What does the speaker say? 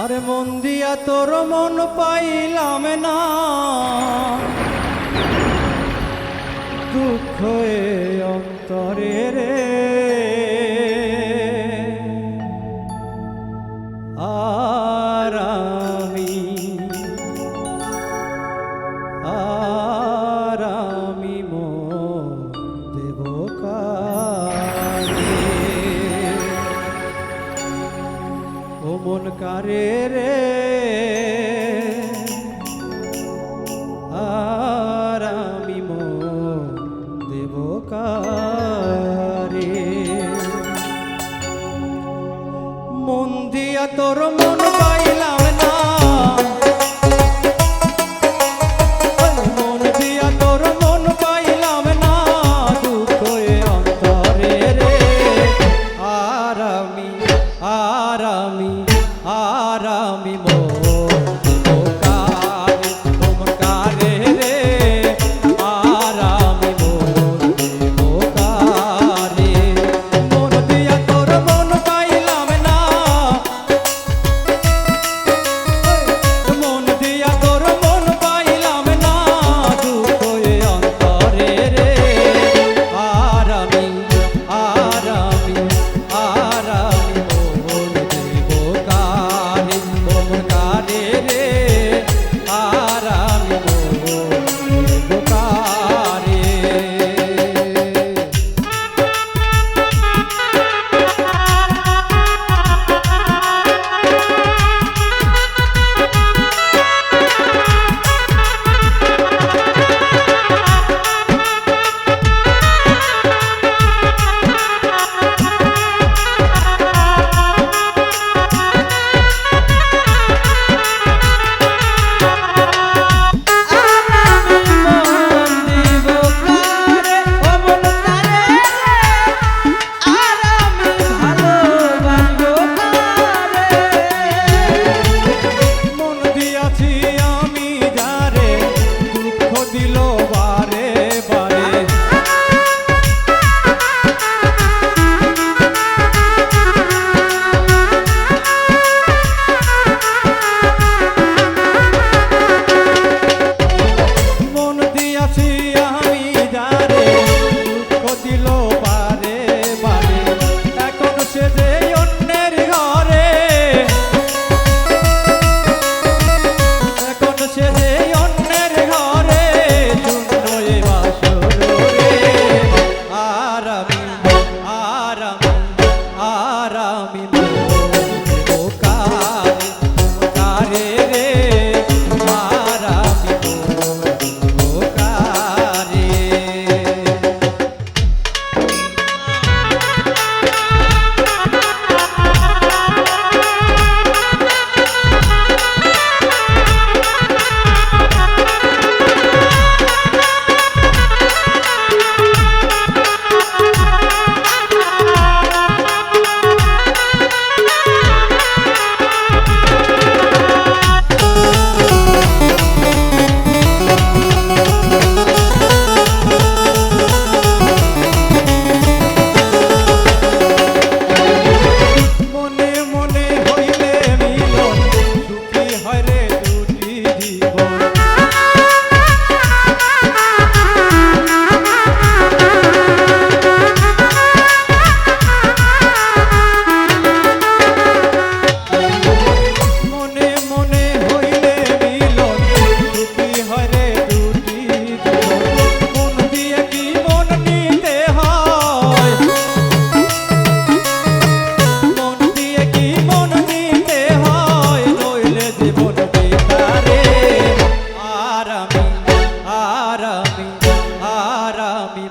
আরে মন দিয়া তোর মন পাইলাম না, দুঃখ এ অন্তরে রে। আর আমি মন দেব কারে, ও মন কারে রে। আর আমি মন দেব কারে, মন দিয়া তোর মন পাইলাম না, মন দিয়া তোর মন পাইলাম না, দুঃখ এ অন্তরে রে। আর আমি মন দেব কারে, মন কারে রে। আর আমি মন দেব কারে, মন দিয়া তোর মন পাইলাম না, মন দিয়া তোর মন পাইলাম না, দুঃখ এ অন্তরে রে। আর আমি মন দেব কারে, মন কারে রে। আর আমি মন দেব কারে। আর আমি